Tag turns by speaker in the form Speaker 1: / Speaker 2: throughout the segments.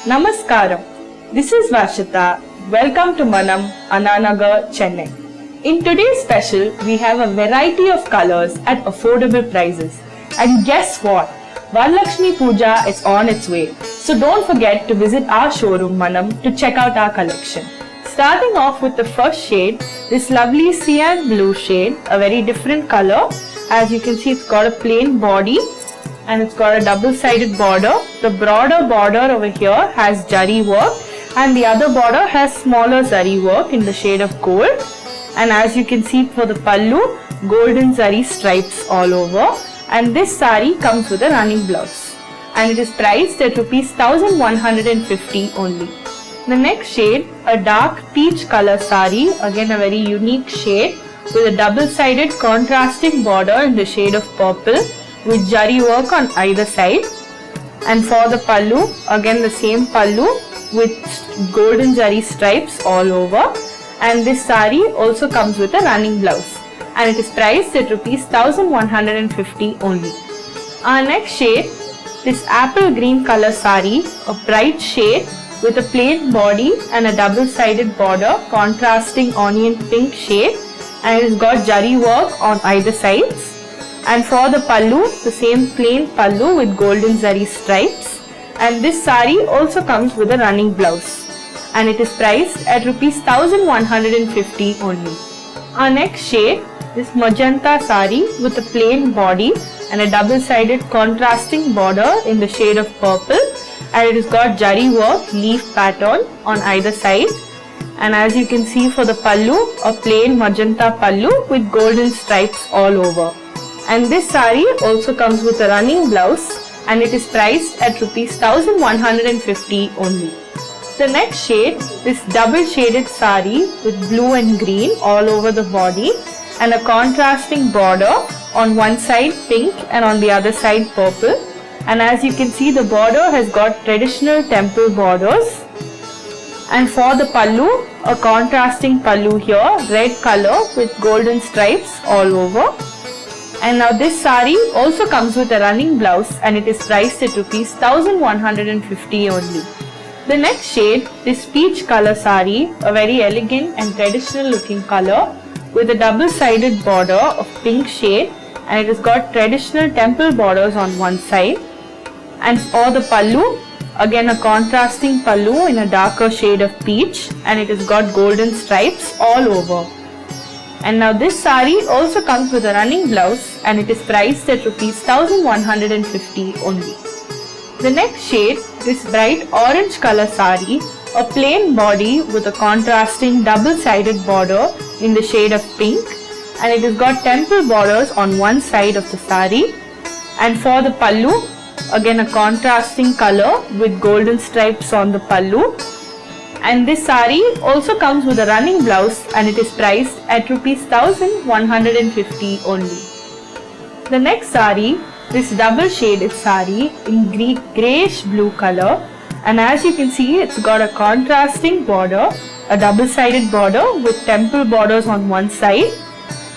Speaker 1: Namaskaram. This is Varshita. Welcome to Manam, Ananagar, Chennai. In today's special, we have a variety of colors at affordable prices. And guess what? Varalakshmi Puja is on its way. So don't forget to visit our showroom Manam to check out our collection. Starting off with the first shade, this lovely cyan blue shade, a very different color. As you can see, it's got a plain body and it's got a double-sided border. The broader border over here has zari work and the other border has smaller zari work in the shade of gold. And as you can see for the pallu, golden zari stripes all over. And this sari comes with a running blouse. And it is priced at Rs 1150 only. The next shade, a dark peach color sari, again a very unique shade with a double-sided contrasting border in the shade of purple with zari work on either side. And for the pallu, again the same pallu with golden zari stripes all over. And this sari also comes with a running blouse. And it is priced at Rs 1150 only. Our next shade, this apple green color sari, a bright shade with a plain body and a double-sided border contrasting onion pink shade, and it's got zari work on either sides. And for the pallu, the same plain pallu with golden zari stripes, and this sari also comes with a running blouse, and it is priced at Rs 1150 only. Our next shade, this magenta sari with a plain body and a double-sided contrasting border in the shade of purple, and it has got zari work leaf pattern on either side. And as you can see for the pallu, a plain magenta pallu with golden stripes all over. And this sari also comes with a running blouse, and it is priced at Rs 1150 only. The next shade, this double shaded sari with blue and green all over the body and a contrasting border, on one side pink and on the other side purple. And as you can see, the border has got traditional temple borders. And for the pallu, a contrasting pallu here, red color with golden stripes all over. And now this sari also comes with a running blouse, and it is priced at Rs 1150 only. The next shade, this peach color sari, a very elegant and traditional looking color with a double-sided border of pink shade, and it has got traditional temple borders on one side. And for the pallu, again a contrasting pallu in a darker shade of peach, and it has got golden stripes all over. And now this sari also comes with a running blouse, and it is priced at Rs 1150 only. The next shade, this bright orange color sari, a plain body with a contrasting double-sided border in the shade of pink, and it has got temple borders on one side of the sari. And for the pallu, again a contrasting color with golden stripes on the pallu. And this sari also comes with a running blouse, and it is priced at Rs 1150 only. The next sari, this double shaded sari in greyish blue color, and as you can see, it's got a contrasting border, a double-sided border with temple borders on one side.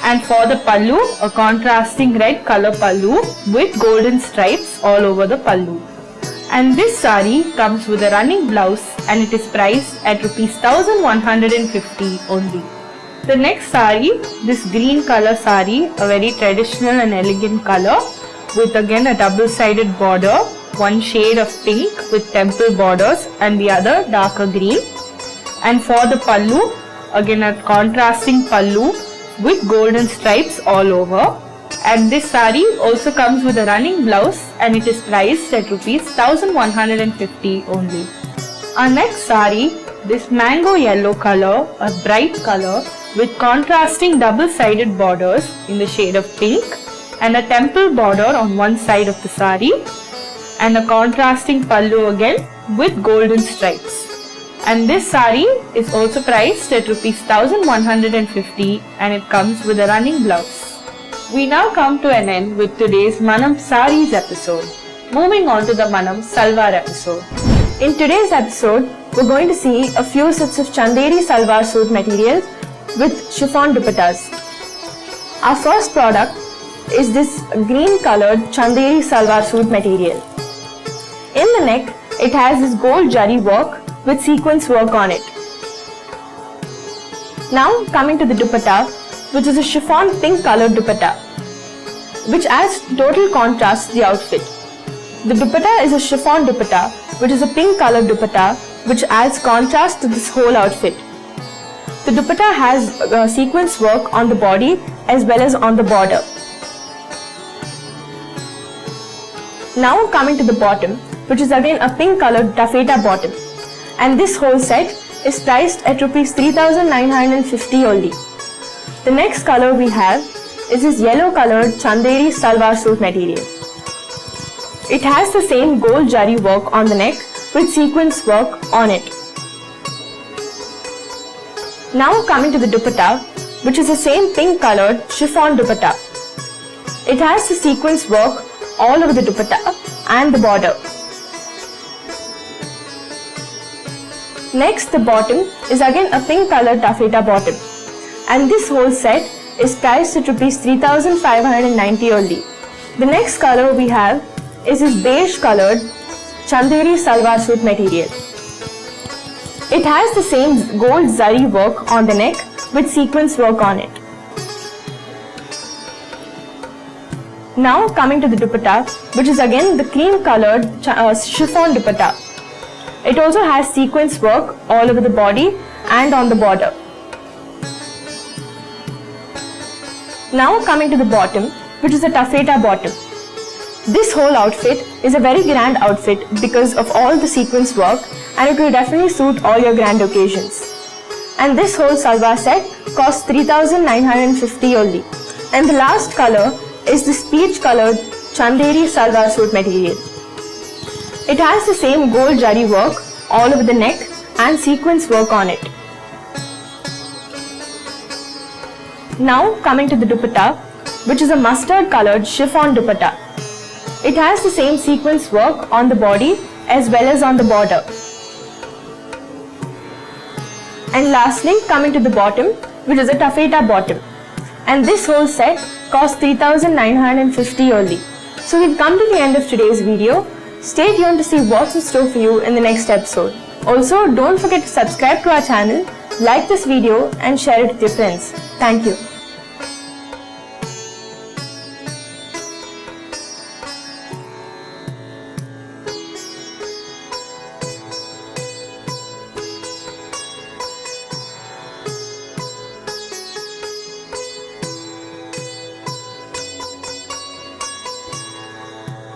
Speaker 1: And for the pallu, a contrasting red color pallu with golden stripes all over the pallu. And this sari comes with a running blouse, and it is priced at Rs 1150 only. The next sari, this green color sari, a very traditional and elegant color with again a double-sided border, one shade of pink with temple borders and the other darker green. And for the pallu, again a contrasting pallu with golden stripes all over. And this sari also comes with a running blouse, and it is priced at Rs 1150 only. Our next sari, this mango yellow color, a bright color with contrasting double-sided borders in the shade of pink and a temple border on one side of the sari, and a contrasting pallu again with golden stripes. And this sari is also priced at Rs 1150, and it comes with a running blouse. We now come to an end with today's Manam Saris episode. Moving on to the Manam Salwar episode.
Speaker 2: In today's episode, we're going to see a few sets of Chanderi Salwar suit materials with chiffon dupattas. Our first product is this green colored Chanderi Salwar suit material. In the neck, It has this gold jari work with sequence work on it. Now coming to the dupatta, which is a chiffon pink colored dupatta, which adds total contrast to the outfit. The dupatta is a chiffon dupatta, which is a pink colored dupatta, which adds contrast to this whole outfit. The dupatta has sequence work on the body as well as on the border. Now coming to the bottom, which is again a pink colored taffeta bottom, and this whole set is priced at Rs 3,950 only. The next color we have is this yellow colored Chanderi salwar suit material. It has the same gold jari work on the neck with sequence work on it. Now coming to the dupatta, which is the same pink colored chiffon dupatta. It has the sequence work all over the dupatta and the border. Next, the bottom is again a pink colored taffeta bottom, and this whole set is priced at Rs 3,590 only. The next color we have is this beige colored Chanderi salwar suit material. It has the same gold zari work on the neck with sequence work on it. Now coming to the dupatta, which is again the cream colored chiffon dupatta. It also has sequence work all over the body and on the border. Now coming to the bottom, which is a taffeta bottom. This whole outfit is a very grand outfit because of all the sequence work, and it will definitely suit all your grand occasions. And this whole salwar set costs 3,950 only. And the last color is this peach colored Chanderi salwar suit material. It has the same gold jari work all over the neck and sequence work on it. Now coming to the dupatta, which is a mustard colored chiffon dupatta. It has the same sequence work on the body as well as on the border. And lastly, coming to the bottom, which is a taffeta bottom. And this whole set costs 3,950 only. So we've come to the end of today's video. Stay tuned to see what's in store for you in the next episode. Also, don't forget to subscribe to our channel, like this video and share it with your friends. Thank you.